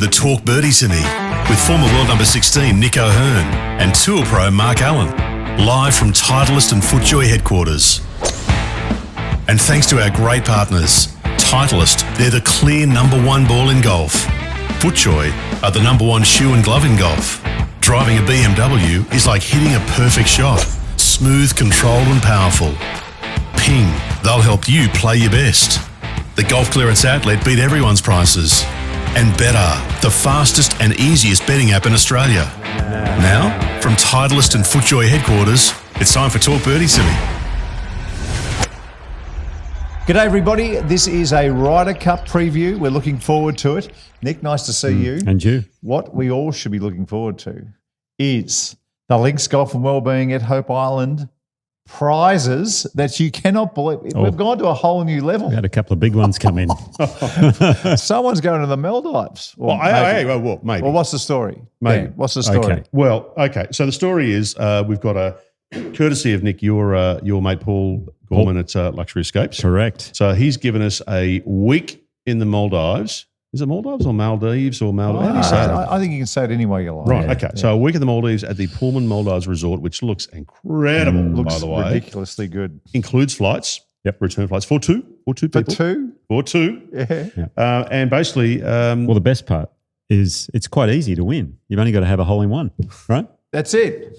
the Talk Birdie Semi with former world number 16 Nick O'Hearn and Tour Pro Mark Allen, live from Titleist and FootJoy headquarters. And thanks to our great partners, Titleist, they're the clear number one ball in golf. FootJoy are the number one shoe and glove in golf. Driving a BMW is like hitting a perfect shot, smooth, controlled and powerful. Ping, they'll help you play your best. The Golf Clearance Outlet beat everyone's prices. And Better, the fastest and easiest betting app in Australia. Now, from Titleist and FootJoy headquarters, it's time for Talk Birdie Semi. G'day everybody, this is a Ryder Cup preview. We're looking forward to it. Nick, nice to see you. And you. What we all should be looking forward to is the Links Golf and Wellbeing at Hope Island prizes that you cannot believe. Oh. We've gone to a whole new level. We had a couple of big ones come in. Someone's going to the Maldives. Maybe. Well, what's the story? Maybe. Dan, what's the story? Okay. Well, okay. So the story is we've got a courtesy of Nick, your mate Paul Gorman at Luxury Escapes. Correct. So he's given us a week in the Maldives. Is it Maldives or Maldives or Maldives? How do you say it? I think you can say it any way you like. Right. Yeah, Okay. yeah. So a week in the Maldives at the Pullman Maldives Resort, which looks incredible, Looks by the way. ridiculously good. Includes flights. Yep. Return flights for two people. For two? For two. Yeah. And basically, Well, the best part is it's quite easy to win. You've only got to have a hole in one, right? That's it.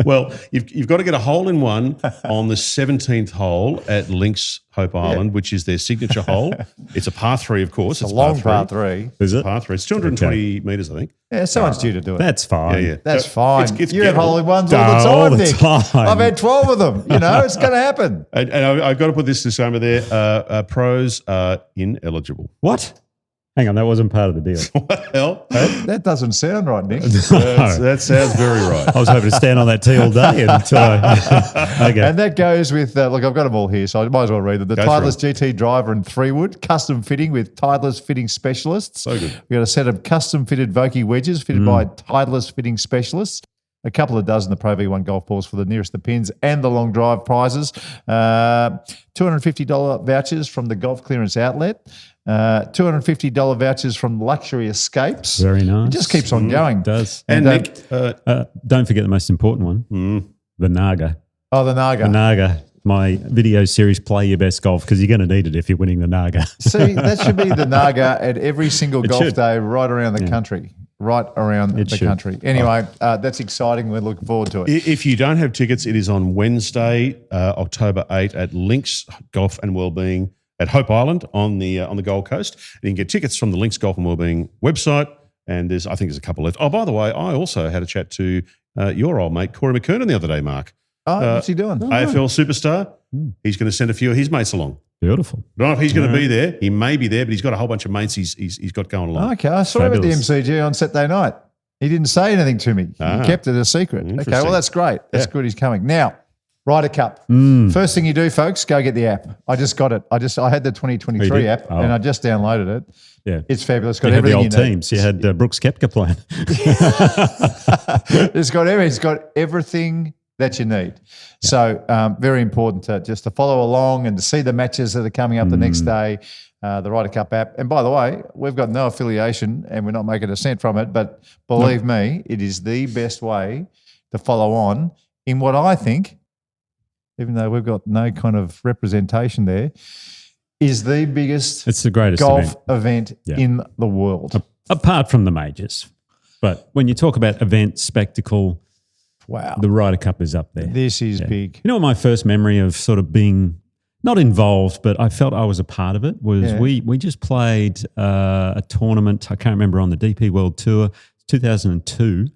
well, you've got to get a hole in one on the 17th hole at Links Hope Island, which is their signature hole. It's a par three, of course. It's a long par three. Is it? Par three. It's 220 metres, I think. Yeah, someone's due to do it. That's fine. Yeah. That's So fine. it's You have gettable. hole in ones All all the the time, Nick. time. I've had 12 of them. You know, it's going to happen. And I've got to put this disclaimer there. Pros are ineligible. What? Hang on, that wasn't part of the deal. What the hell? That doesn't sound right, Nick. That sounds very right. I was hoping to stand on that tee all day until okay. And that goes with, look, I've got them all here, so I might as well read them. The Go for Titleist GT Driver in 3-wood, custom fitting with Titleist Fitting Specialists. So good. We've got a set of custom fitted Vokey Wedges fitted by Titleist Fitting Specialists. A couple of dozen of the Pro V1 golf balls for the nearest the pins and the long drive prizes. $250 vouchers from the Golf Clearance Outlet. $250 vouchers from Luxury Escapes. Very nice. It just keeps on going. It does. And Nick, Don't forget the most important one, the Naga. Oh, the Naga. The Naga, my video series, Play Your Best Golf, because you're going to need it if you're winning the Naga. See, that should be the Naga at every single golf should. day right around the country. Right around the should. country. Anyway, that's exciting. We're looking forward to it. if you don't have tickets, it is on Wednesday, October 8 at Links Golf and Wellbeing at Hope Island on the Gold Coast. And you can get tickets from the Links Golf and Wellbeing website. And I think there's a couple left. Oh, by the way, I also had a chat to your old mate, Corey McKernan, the other day, Mark. Oh, what's he doing? AFL superstar. He's going to send a few of his mates along. Beautiful. I don't know if he's going to be there. He may be there, but he's got a whole bunch of mates he's got going along. Okay, I saw him at the Fabulous. MCG on Saturday night. He didn't say anything to me. He kept it a secret. Okay, Interesting. well, that's great. That's good he's coming. Now, Ryder Cup. First thing you do, folks, go get the app. I just got it. I had the 2023 did? app, Oh. and I just downloaded it. Yeah. It's fabulous. It's got You had the everything old you need. teams. You had Brooks Koepka playing. It's got everything. It's got everything that you need. So very important just to follow along and to see the matches that are coming up the next day, the Ryder Cup app. And by the way, we've got no affiliation and we're not making a cent from it, but believe me, it is the best way to follow on in what I think, even though we've got no kind of representation there, is the biggest It's the greatest golf event Yeah. in the world. apart from the majors. But when you talk about event, spectacle, Wow. the Ryder Cup is up there. This is big. You know what my first memory of sort of being not involved, but I felt I was a part of it was we just played a tournament, I can't remember, on the DP World Tour, 2002,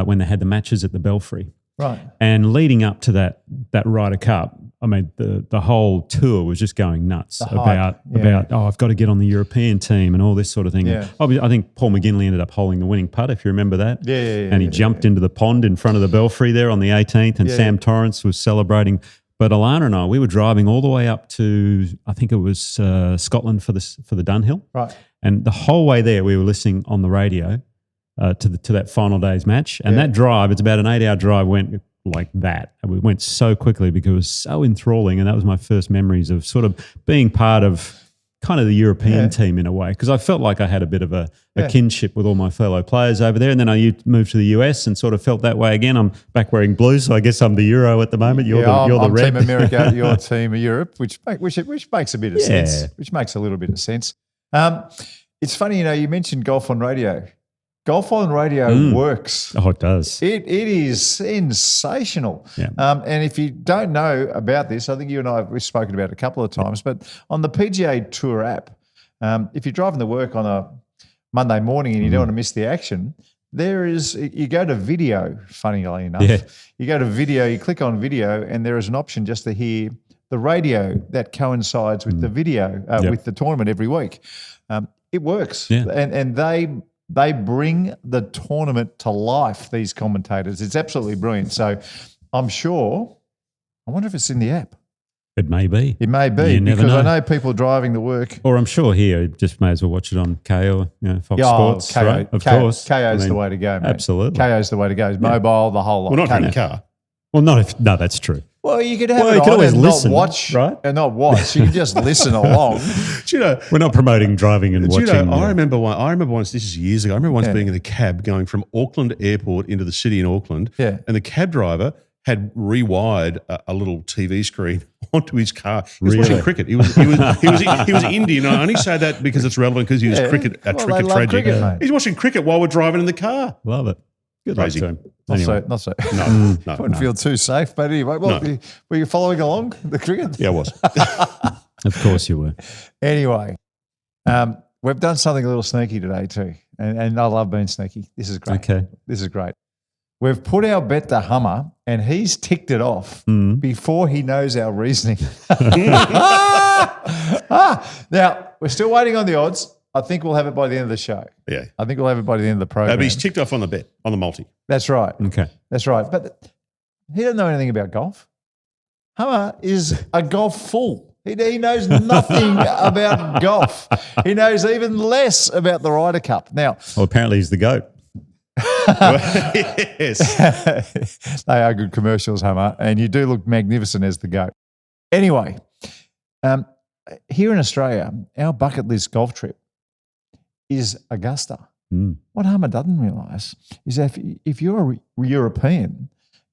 when they had the matches at the Belfry. Right. And leading up to that Ryder Cup, I mean, the whole tour was just going nuts hype, about I've got to get on the European team and all this sort of thing. Yeah. And I think Paul McGinley ended up holding the winning putt, if you remember that. Yeah. And he jumped into the pond in front of the Belfry there on the 18th, and Sam Torrance was celebrating. But Alana and I, we were driving all the way up to, I think it was Scotland for the Dunhill. Right. And the whole way there, we were listening on the radio to that final day's match. And that drive, it's about an 8-hour drive, went like that. It went so quickly because it was so enthralling. And that was my first memories of sort of being part of kind of the European team in a way, because I felt like I had a bit of a kinship with all my fellow players over there. And then I moved to the US and sort of felt that way again. I'm back wearing blue, so I guess I'm the Euro at the moment. You're the red. Team America, you're Team Europe, which makes a bit of sense. Which makes a little bit of sense. It's funny, you mentioned golf on radio. Golf on radio works. Oh, it does. It is sensational. Yeah. And if you don't know about this, I think you and I we've spoken about it a couple of times, but on the PGA Tour app, if you're driving to work on a Monday morning and you don't want to miss the action, you go to video, funnily enough. Yeah. You go to video, you click on video, and there is an option just to hear the radio that coincides with the video, with the tournament every week. It works. Yeah. And they bring the tournament to life, these commentators. It's absolutely brilliant. So I'm sure, I wonder if it's in the app. It may be. It may be, You never because know. I know people driving to work. Or I'm sure here, you just may as well watch it on KO, Fox Sports, KO, right? Of course. KO's the way to go, mate. Absolutely. KO's the way to go. It's mobile, the whole lot. Well, not in the car. Well, no, that's true. Well, you could have Well, it you could on always and listen, not watch, right? And not watch. You can just listen along. Do you know? We're not promoting driving and watching. I remember once. This is years ago. I remember once being in the cab going from Auckland Airport into the city in Auckland. Yeah. And the cab driver had rewired a little TV screen onto his car. He was watching cricket. He was Indian. I only say that because it's relevant because he was Yeah. cricket Well, they tragic. love cricket, mate. He's watching cricket while we're driving in the car. Love it. Good luck Crazy. to him. Not Anyway. so. No. Wouldn't feel too safe. But anyway, well, No. were you following along the cricket? Yeah, I was. Of course you were. Anyway, we've done something a little sneaky today too. And I love being sneaky. This is great. Okay. This is great. We've put our bet to Hummer and he's ticked it off before he knows our reasoning. Now, we're still waiting on the odds. I think we'll have it by the end of the show. Yeah. I think we'll have it by the end of the program. But he's ticked off on the bet, on the multi. That's right. Okay. That's right. But he doesn't know anything about golf. Hummer is a golf fool. He knows nothing about golf. He knows even less about the Ryder Cup. Now, Well, apparently he's the GOAT. Yes. they are good commercials, Hummer, and you do look magnificent as the GOAT. Anyway, here in Australia, our bucket list golf trip is Augusta. What Hummer doesn't realise is that if you're a European,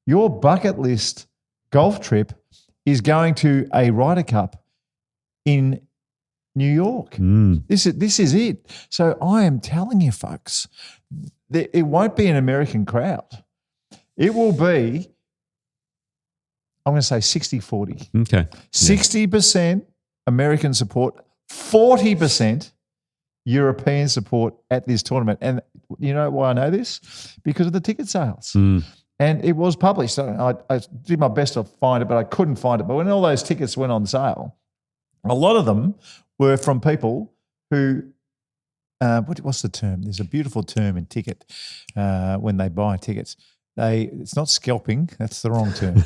your bucket list golf trip is going to a Ryder Cup in New York. This is it. So I am telling you, folks, that it won't be an American crowd. It will be, I'm going to say 60-40. Okay. 60% American support, 40% European support at this tournament. And you know why I know this? Because of the ticket sales. And it was published. So I did my best to find it, but I couldn't find it. But when all those tickets went on sale, a lot of them were from people who, what's the term? There's a beautiful term in ticket when they buy tickets. It's not scalping, that's the wrong term.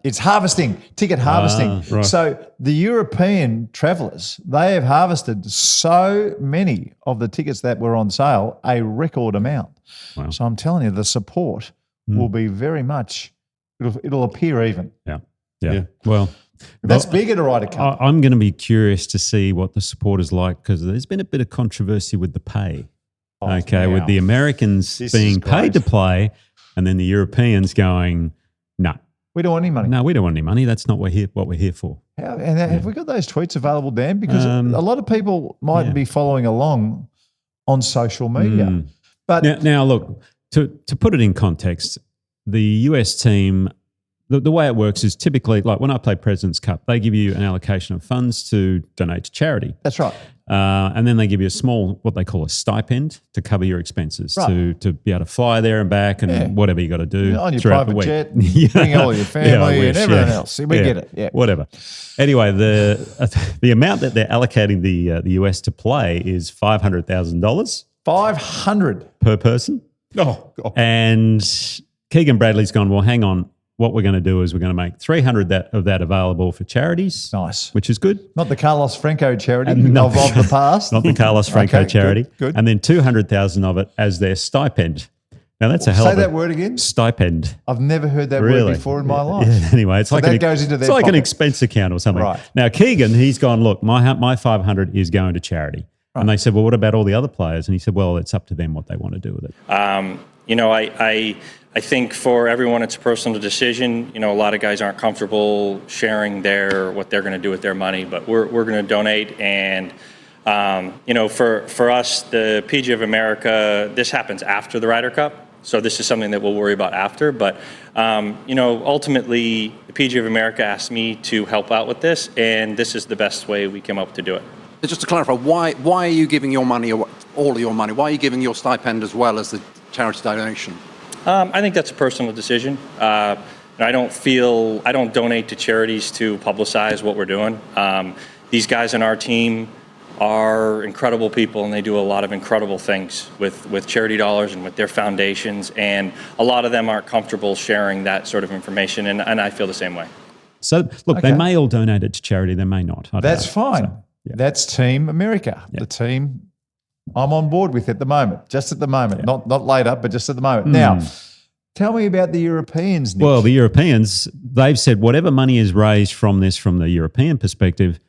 It's harvesting, ticket harvesting. Right. So the European travellers, they have harvested so many of the tickets that were on sale, a record amount. Wow. So I'm telling you, the support will be very much, it'll appear even. Yeah. Well, That's big at a Ryder Cup. I'm going to be curious to see what the support is like because there's been a bit of controversy with the pay. With the Americans This being is paid great. to play and then the Europeans going, no, We don't want any money. we don't want any money. That's not what we're here for. Have we got those tweets available, Dan? Because a lot of people might be following along on social media. But Now look, to put it in context, the US team, the way it works is typically like when I play President's Cup, they give you an allocation of funds to donate to charity. that's right. And then they give you a small, what they call a stipend to cover your expenses, Right. to be able to fly there and back and whatever you got to do On your throughout the private week. jet, bring all your family I wish, and everything else. We get it. Yeah. Whatever. Anyway, the amount that they're allocating the US to play is $500,000 500. per person. Oh, God. And Keegan Bradley's gone, well, hang on. What we're going to do is we're going to make 300 of that available for charities, Nice. which is good. Not the Carlos Franco charity And of the past. Not the Carlos Franco Okay, charity. Good. And then 200,000 of it as their stipend. Now that's a hell Say of a that word again. stipend. I've never heard that Really? word before in my life. Yeah, anyway, it's So like that goes into their it's like an pocket. expense account or something. Right. Now Keegan, he's gone. Look, my 500 is going to charity. Right. And they said, well, what about all the other players? And he said, well, it's up to them what they want to do with it. I think for everyone it's a personal decision. A lot of guys aren't comfortable sharing what they're going to do with their money, but we're going to donate. And for us, the PGA of America, this happens after the Ryder Cup. So this is something that we'll worry about after. But, ultimately, the PGA of America asked me to help out with this, and this is the best way we came up to do it. Just to clarify, why are you giving your money, all of your money? Why are you giving your stipend as well as the charity donation? I think that's a personal decision. I don't donate to charities to publicize what we're doing. These guys on our team are incredible people, and they do a lot of incredible things with charity dollars and with their foundations, and a lot of them aren't comfortable sharing that sort of information, and I feel the same way. So, look, they may all donate it to charity, they may not. That's fine. So, yeah. That's Team America, the team I'm on board with at the moment, just at the moment, not later, but just at the moment. Now, tell me about the Europeans, Nick. Well, the Europeans, they've said whatever money is raised from this from the European perspective,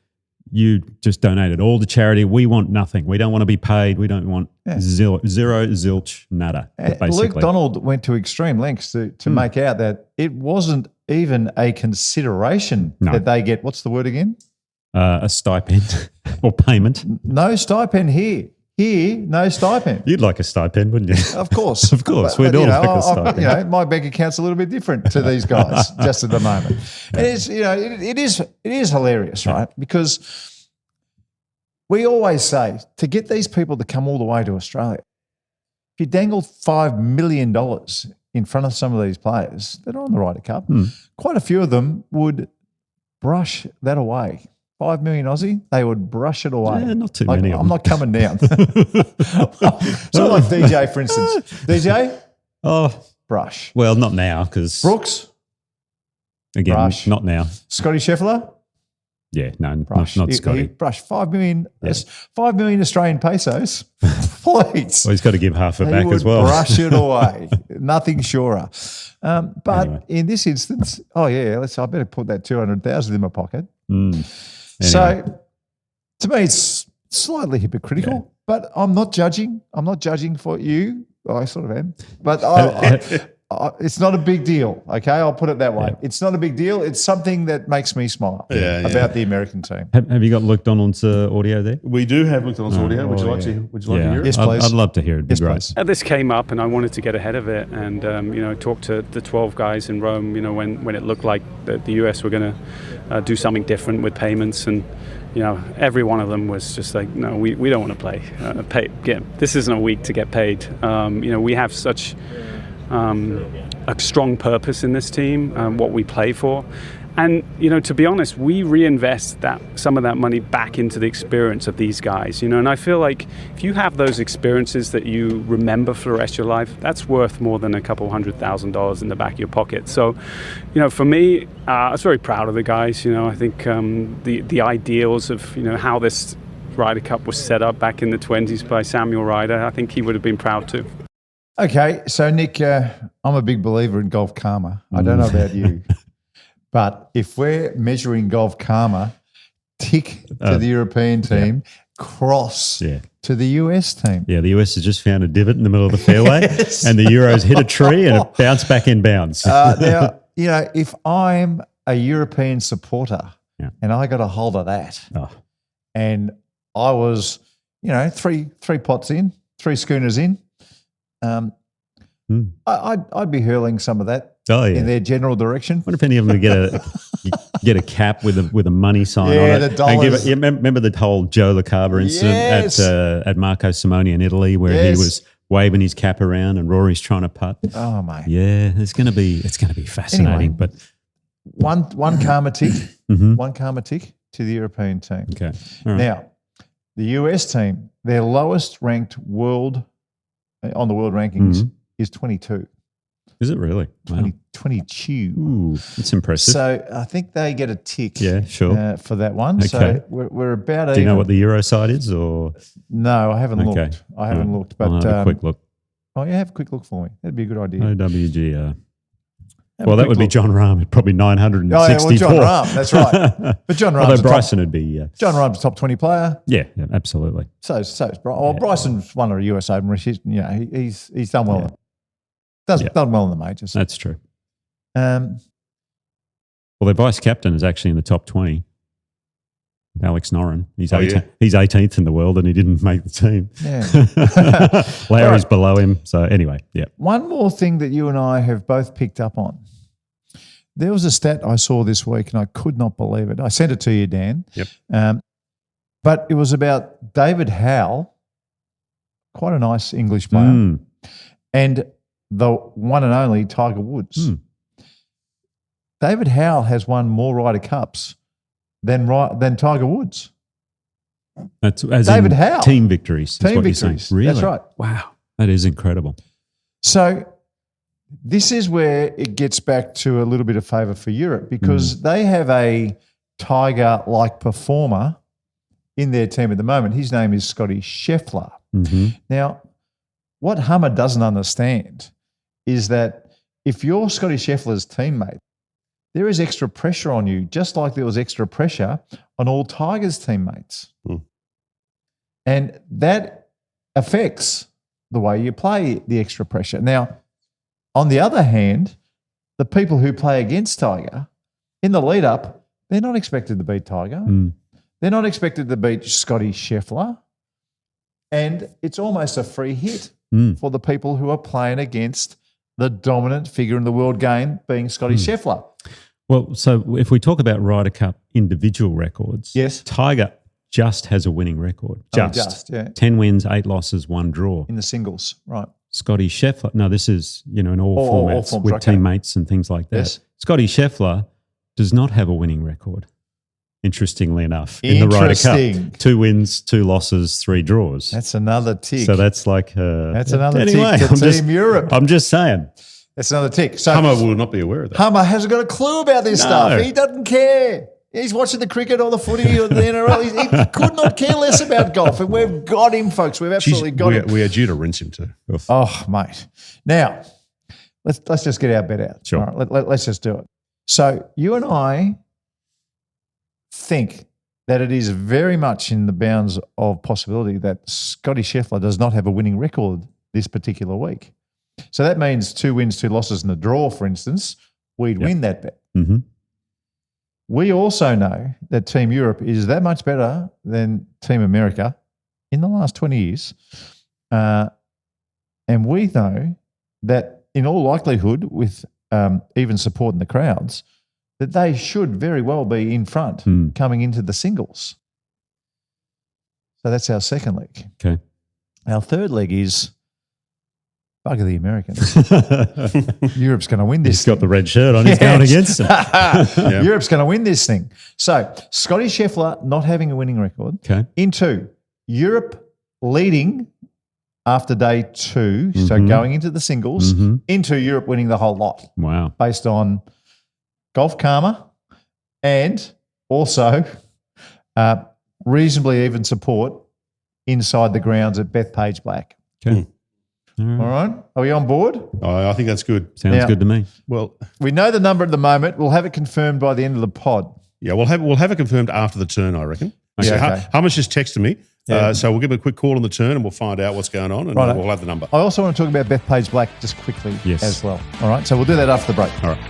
you just donate it all to charity. We want nothing. We don't want to be paid. We don't want zero, zilch, nada, basically. Luke Donald went to extreme lengths to make out that it wasn't even a consideration that they get, what's the word again? A stipend or payment. No stipend here. Here, no stipend. You'd like a stipend, wouldn't you? Of course. Of course. We'd all like a stipend. My bank account's a little bit different to these guys just at the moment. And it's, it is hilarious, right? Because we always say to get these people to come all the way to Australia, if you dangled $5 million in front of some of these players that are on the Ryder Cup, quite a few of them would brush that away. 5 million Aussie, they would brush it away. Yeah, not too many of them. I'm not coming down. So like DJ, for instance. DJ? Oh. Brush. Well, not now because... Brooks? Again, brush. Not now. Scotty Scheffler? Yeah, no, brush. not Scotty. He brushed 5 million, 5 million Australian pesos. Please. Well, he's got to give half it back as well. Brush it away. Nothing surer. But anyway. In this instance, I better put that 200,000 in my pocket. Anyway. So, to me, it's slightly hypocritical, but I'm not judging. I'm not judging for you. I sort of am. But it's not a big deal, okay? I'll put it that way. Yeah. It's not a big deal. It's something that makes me smile about the American team. Have you got Luke Donald's audio there? We do have Luke Donald's audio. Would you like to hear it? Yes, please. I'd love to hear it. It'd be great. This came up and I wanted to get ahead of it and, talk to the 12 guys in Rome, when it looked like the US were going to do something different with payments and, every one of them was just like, no, we don't want to pay. This isn't a week to get paid. We have such a strong purpose in this team, what we play for. And, to be honest, we reinvest some of that money back into the experience of these guys, and I feel like if you have those experiences that you remember for the rest of your life, that's worth more than a couple $100,000 in the back of your pocket. So, for me, I was very proud of the guys. I think the ideals of, how this Ryder Cup was set up back in the 20s by Samuel Ryder, I think he would have been proud too. Okay, so Nick, I'm a big believer in golf karma. I don't know about you. But if we're measuring golf karma, tick to the European team, cross to the US team. Yeah, the US has just found a divot in the middle of the fairway and the Euros hit a tree and it bounced back in bounds. Now, if I'm a European supporter and I got a hold of that and I was, three pots in, 3 schooners in, I'd be hurling some of that in their general direction. I wonder if any of them would get a cap with a money sign on it. The dollars. Remember the whole Joe LaCava incident at Marco Simone in Italy where he was waving his cap around and Rory's trying to putt. Oh mate. Yeah, it's gonna be fascinating. Anyway, but one karma tick, one karma tick to the European team. Okay. All right. Now, the US team, their lowest ranked on the world rankings is 22. Is it really? Wow. 22. Ooh, that's impressive. So I think they get a tick. Yeah, sure. For that one. Okay. So we're about. Do you know what the Euro side is, or no? I haven't looked. I haven't looked. But I'll have a quick look. Oh, yeah, have a quick look for me. That'd be a good idea. OWG. Have Well, a that quick would be look. John Rahm at probably 964. Oh, yeah, well, John Rahm, that's right. But John Rahm's Although a Bryson would be, John Rahm's a top 20 player. yeah, absolutely. So is Bryson. Well, Bryson's won a US Open. He's done well. Done well in the majors. That's true. Um, Well, their vice captain is actually in the top 20. Alex Noren. He's Oh, yeah. he's 18th in the world and he didn't make the team. yeah. Larry's below him. So anyway, yeah. One more thing that you and I have both picked up on. There was a stat I saw this week and I could not believe it. I sent it to you, Dan. Yep. But it was about David Howell, quite a nice English player, and the one and only Tiger Woods. David Howell has won more Ryder Cups than Tiger Woods. That's as David in Howell. team victories. Is Team what victories. You're saying. Really? That's right. Wow. That is incredible. So this is where it gets back to a little bit of favour for Europe because they have a Tiger-like performer in their team at the moment. His name is Scotty Scheffler. Now, what Hummer doesn't understand is that if you're Scotty Scheffler's teammate, there is extra pressure on you, just like there was extra pressure on all Tiger's teammates. And that affects the way you play the extra pressure. Now, on the other hand, the people who play against Tiger, in the lead-up, they're not expected to beat Tiger. They're not expected to beat Scotty Scheffler. And it's almost a free hit for the people who are playing against the dominant figure in the world game being Scotty Scheffler. Well, so if we talk about Ryder Cup individual records, Yes. Tiger just has a winning record. Just. Yeah. 10 wins, 8 losses, 1 draw. In the singles, right. Scotty Scheffler, no, this is, in all All formats forms, with okay. teammates and things like that. Yes. Scotty Scheffler does not have a winning record, interestingly enough, in the Ryder Interesting. Cup. 2 wins, 2 losses, 3 draws. That's another tick. So that's like That's another anyway, tick to Team Europe. I'm just saying. That's another tick. So Hummer will not be aware of that. Hummer hasn't got a clue about this No. stuff. He doesn't care. He's watching the cricket or the footy or the NRL. He could not care less about golf. And we've got him, folks. We've absolutely got him. We are due to rinse him too. Oh, mate. Now, let's just get our bet out. Sure. All right, let's just do it. So you and I think that it is very much in the bounds of possibility that Scotty Scheffler does not have a winning record this particular week. So that means 2 wins, 2 losses and a draw, for instance. We'd win that bet. We also know that Team Europe is that much better than Team America in the last 20 years. And we know that in all likelihood, with even support in the crowds, that they should very well be in front coming into the singles. So that's our second leg. Okay. Our third leg is bugger the Americans. Europe's going to win this. He's got the red shirt on. He's going against him. Europe's going to win this thing. So Scotty Scheffler not having a winning record. Okay. Into Europe leading after day 2, so going into the singles, into Europe winning the whole lot Wow. based on Golf Karma and also reasonably even support inside the grounds at Bethpage Black. Okay. All right. Are we on board? I think that's good. Sounds Now- good to me. Well, We know the number at the moment. We'll have it confirmed by the end of the pod. yeah, we'll have it confirmed after the turn, I reckon. Yeah, So okay. Hummer's just texted me. Yeah. So we'll give him a quick call on the turn and we'll find out what's going on and Righto. we'll have the number. I also want to talk about Bethpage Black just quickly Yes. as well. All right. So we'll do that after the break. All right.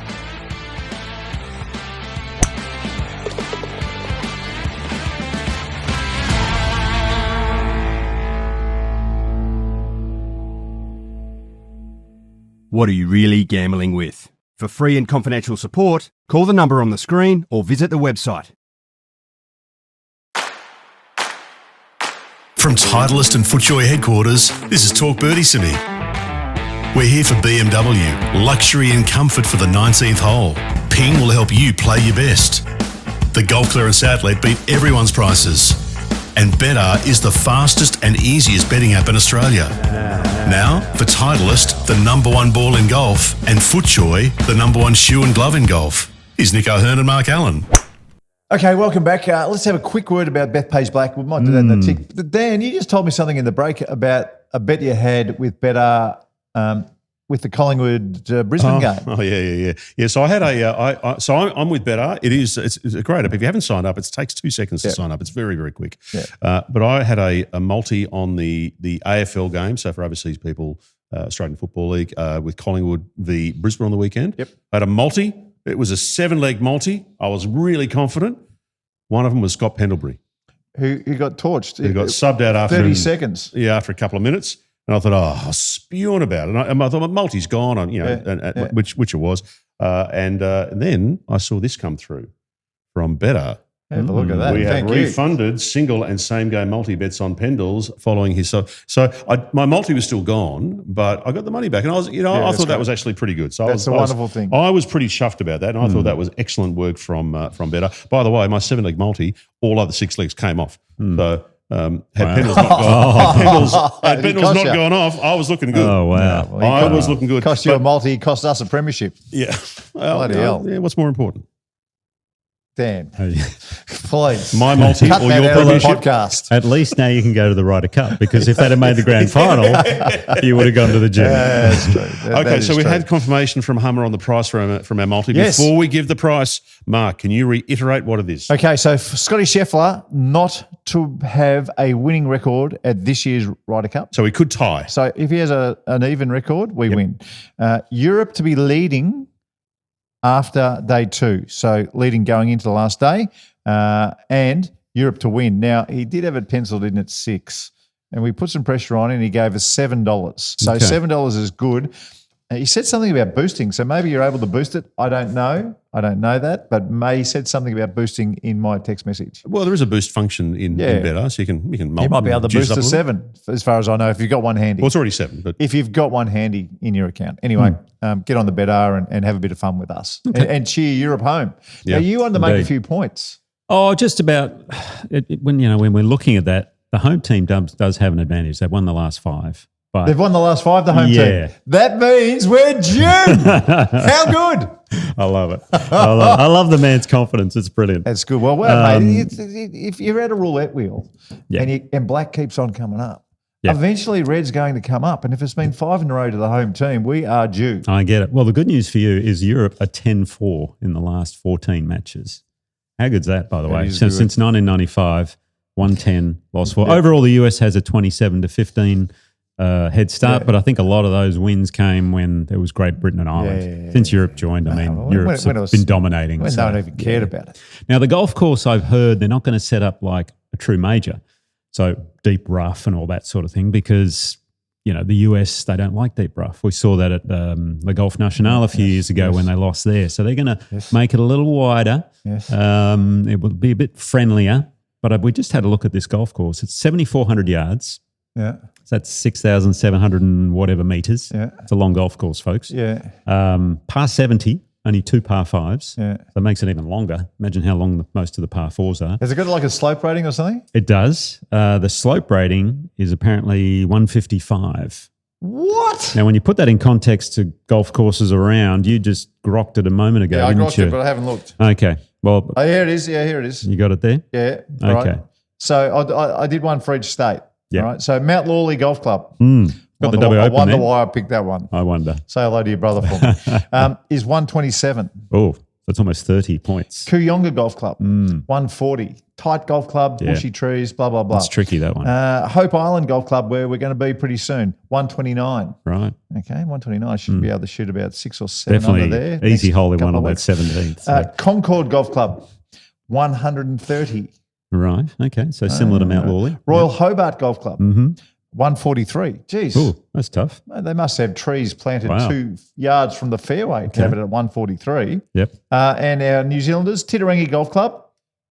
What are you really gambling with? For free and confidential support, call the number on the screen or visit the website. From Titleist and FootJoy headquarters, this is Talk Birdie Simi. We're here for BMW, luxury and comfort for the 19th hole. Ping will help you play your best. The Golf Clearance Outlet beat everyone's prices. And Betr is the fastest and easiest betting app in Australia. Now, for Titleist, the #1 ball in golf, and FootJoy, the #1 shoe and glove in golf. Here's Nick O'Hearn and Mark Allen. Okay, welcome back. Let's have a quick word about Bethpage Black. We might do that in the tick. But Dan, you just told me something in the break about a bet you had with Betr with the Collingwood Brisbane game. Oh yeah. So I had I'm with Better. It's a great app. If you haven't signed up, it takes 2 seconds to sign up. It's very, very quick. Yeah. But I had a multi on the AFL game. So for overseas people, Australian Football League with Collingwood v Brisbane on the weekend. Yep. I had a multi. It was a 7-leg multi. I was really confident. One of them was Scott Pendlebury, who got torched. Who got subbed out after 30 seconds. Yeah, after a couple of minutes. And I thought, I was spewing about it. And I thought, my multi's gone, which it was. And then I saw this come through from Better. Have a look at that. We have Thank you. refunded single and same game multi bets on Pendles following his. So my multi was still gone, but I got the money back, and I thought that was actually pretty good. So that's a wonderful thing. I was pretty chuffed about that, and I thought that was excellent work from Better. By the way, my 7-leg multi, all other 6 legs came off. So. Had Pendles not gone off, I was looking good. Oh, wow. I was looking good. Cost you a multi, cost us a premiership. Yeah. Bloody hell. Yeah, what's more important? Dan, Oh, yeah. please. My multi Cut or that your out of the premiership? podcast. At least now you can go to the Ryder Cup, because if they'd have made the grand final, you would have gone to the gym. Yeah, that's true. Okay, so we had confirmation from Hummer on the price from our multi. Yes. Before we give the price, Mark, can you reiterate what it is? Okay, so for Scotty Scheffler not to have a winning record at this year's Ryder Cup. So we could tie. So if he has an even record, we win. Europe to be leading after day 2, so leading going into the last day, and Europe to win. Now, he did have it penciled in at 6, and we put some pressure on, and he gave us $7. So Okay. $7 is good. He said something about boosting, so maybe you're able to boost it. I don't know that, but he said something about boosting in my text message. Well, there is a boost function in Better, so you can You might be able to juice boost up to a little. 7, as far as I know, if you've got one handy. Well, it's already 7, but If you've got one handy in your account. Anyway, get on the Better and have a bit of fun with us and cheer Europe home. Yeah, Now, you wanted to make a indeed. few points. Oh, just about when we're looking at that, the home team does have an advantage. They've won the last 5. But They've won the last 5, the home Yeah. team. That means we're due. How good. I love it. I love the man's confidence. It's brilliant. That's good. Well, mate, if you're at a roulette wheel and black keeps on coming up, eventually red's going to come up. And if it's been 5 in a row to the home team, we are due. I get it. Well, the good news for you is Europe are 10-4 in the last 14 matches. How good's that, by the way? is Since good. 1995, 110, lost 4. Overall, the US has a 27-15 head start, but I think a lot of those wins came when there was Great Britain and Ireland. Since Europe joined, I mean, Europe's been dominating. When so, no one even cared about it. Now, the golf course, I've heard, they're not going to set up like a true major, so deep rough and all that sort of thing, because the US, they don't like deep rough. We saw that at the Golf National a few years ago when they lost there. So they're going to make it a little wider. Yes. It will be a bit friendlier. But we just had a look at this golf course. It's 7,400 yards. Yeah. So that's 6,700 and whatever meters. Yeah. It's a long golf course, folks. Yeah. Par 70, only 2 par 5s. Yeah. So it makes it even longer. Imagine how long most of the par 4s are. Has it got like a slope rating or something? It does. The slope rating is apparently 155. What? Now, when you put that in context to golf courses around, you just grokked it a moment ago, Yeah, I didn't grokked you? it, but I haven't looked. Okay. Well, Oh, here it is. Yeah, here it is. you got it there? Yeah. Okay. Right. So I did one for each state. Yeah. Right. So Mount Lawley Golf Club. Got the W I open won the there. wire. I picked that one. I wonder. Say hello to your brother for me. Is 127. Oh, that's almost 30 points. Kooyonga Golf Club. 140. Tight Golf Club, Yeah. bushy trees, blah, blah, blah. That's tricky, that one. Hope Island Golf Club, where we're going to be pretty soon. 129. Right. Okay, 129. Should be able to shoot about 6 or 7 Definitely under there. easy next hole in one couple on of that weeks. 17th. So. Concord Golf Club, 130. Right. Okay. So similar to Mount Lawley. Royal Hobart Golf Club, 143. Jeez. Oh, that's tough. They must have trees planted Wow. 2 yards from the fairway to have it at 143. Yep. And our New Zealanders, Titirangi Golf Club,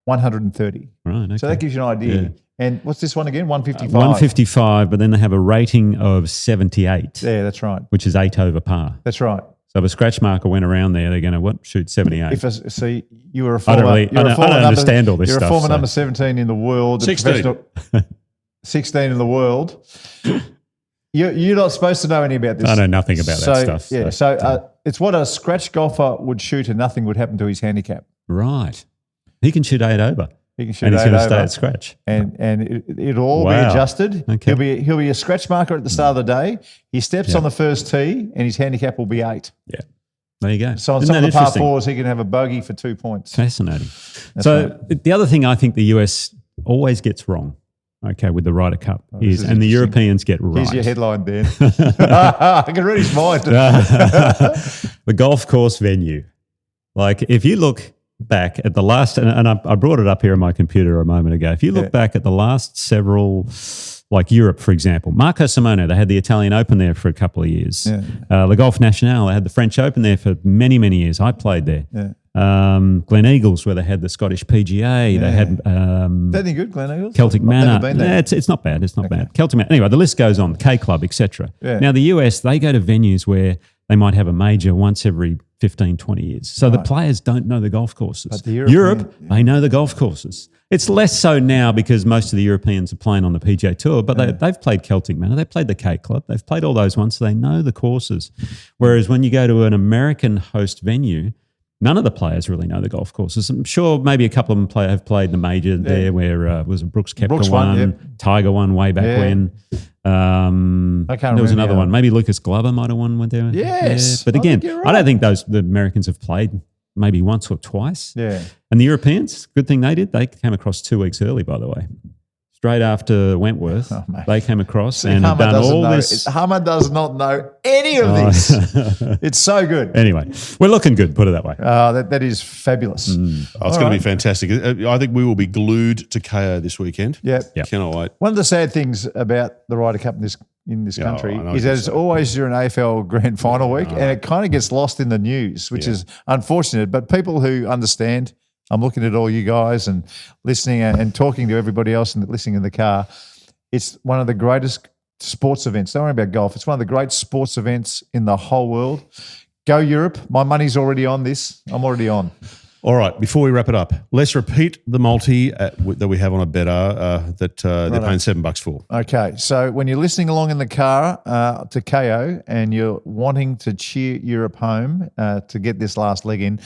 130. Right. Okay. So that gives you an idea. Yeah. And what's this one again? 155. 155, but then they have a rating of 78, Yeah, that's right. which is 8 over par. That's right. So if a scratch marker went around there, they're going to shoot 78. See, you were a I former. don't really- you're I a don't former number- understand all this You're stuff, a former so- number 17 in the world. 16. 16 in the world. You're not supposed to know any about this. I know nothing about that stuff. Yeah, so it's what a scratch golfer would shoot and nothing would happen to his handicap. Right. He can shoot 8 over. He can shoot and he's 8 going to stay over. at scratch. And it'll all be Wow. adjusted. Okay. He'll be a scratch marker at the start of the day. He steps on the first tee, and his handicap will be 8. Yeah. There you go. So on Isn't some that of the par interesting? fours, he can have a bogey for 2 points. Fascinating. That's So the other thing I think the US always gets wrong, okay, with the Ryder Cup this is and the interesting. Europeans get right. Here's your headline, Dan. I can read his mind. The golf course venue. Like if you look back at the last, and I brought it up here on my computer a moment ago. If you look back at the last several, like Europe, for example, Marco Simone, they had the Italian Open there for a couple of years. Yeah. Le Golf National, they had the French Open there for many, many years. I played there. Yeah. Glen Eagles, where they had the Scottish PGA. They had Is that any good, Glen Eagles? Celtic I've Manor. never been there. Yeah, it's not bad. It's not bad. Celtic Manor. Anyway, the list goes on. K Club, etc. Yeah. Now, the US, they go to venues where they might have a major once every 15, 20 years. So the players don't know the golf courses. But the Europe, they know the golf courses. It's less so now because most of the Europeans are playing on the PGA Tour, but they've played Celtic Manor, they've played the K Club, they've played all those ones, so they know the courses. Whereas when you go to an American host venue, none of the players really know the golf courses. I'm sure maybe a couple of them have played the major there where was it Brooks Koepka Brooks won, won, Tiger won way back when. I can't there was remember another now. one. Maybe Lucas Glover might have won one there. Yes. But I again, think you're I don't right. think the Americans have played maybe once or twice. Yeah. And the Europeans, good thing they did, they came across 2 weeks early, by the way. Straight after Wentworth, mate. they came across See, and have Hummer done doesn't all know. this. Hummer does not know any of this. It's so good. Anyway, we're looking good, put it that way. That is fabulous. Oh, it's going to be fantastic. I think we will be glued to KO this weekend. Yeah. Cannot wait. One of the sad things about the Ryder Cup in this country I know is what that it's you're always during AFL Grand Final week, and it kind of gets lost in the news, which is unfortunate. But people who understand, I'm looking at all you guys and listening and talking to everybody else and listening in the car. It's one of the greatest sports events. Don't worry about golf. It's one of the great sports events in the whole world. Go Europe. My money's already on this. I'm already on. All right, before we wrap it up, let's repeat the multi that we have on a better that they're paying $7 for. Okay, so when you're listening along in the car to KO and you're wanting to cheer Europe home to get this last leg in,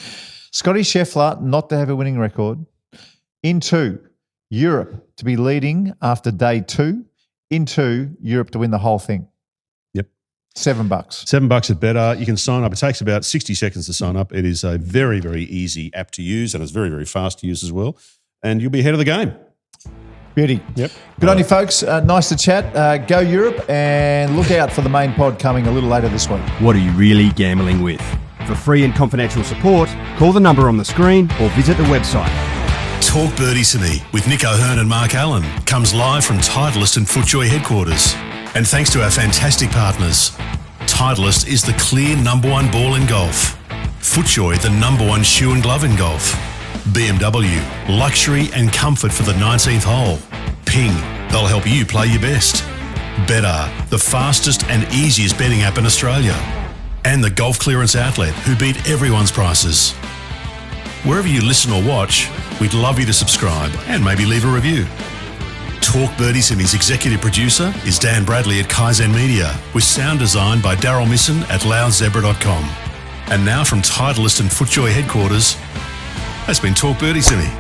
Scotty Scheffler not to have a winning record. Into Europe to be leading after day 2. Into Europe to win the whole thing. Yep. $7. $7 at better. You can sign up. It takes about 60 seconds to sign up. It is a very, very easy app to use, and it's very, very fast to use as well. And you'll be ahead of the game. Beauty. Yep. Good on you, folks. Nice to chat. Go Europe and look out for the main pod coming a little later this week. What are you really gambling with? For free and confidential support, call the number on the screen or visit the website. Talk Birdie to Me with Nick O'Hearn and Mark Allen comes live from Titleist and FootJoy headquarters. And thanks to our fantastic partners, Titleist is the clear #1 ball in golf. FootJoy, the #1 shoe and glove in golf. BMW, luxury and comfort for the 19th hole. Ping, they'll help you play your best. Better, the fastest and easiest betting app in Australia. And the Golf Clearance Outlet, who beat everyone's prices. Wherever you listen or watch, we'd love you to subscribe and maybe leave a review. Talk Birdie Simmy's executive producer is Dan Bradley at Kaizen Media, with sound design by Daryl Misson at loudzebra.com. And now from Titleist and FootJoy headquarters, that's been Talk Birdie Simmy.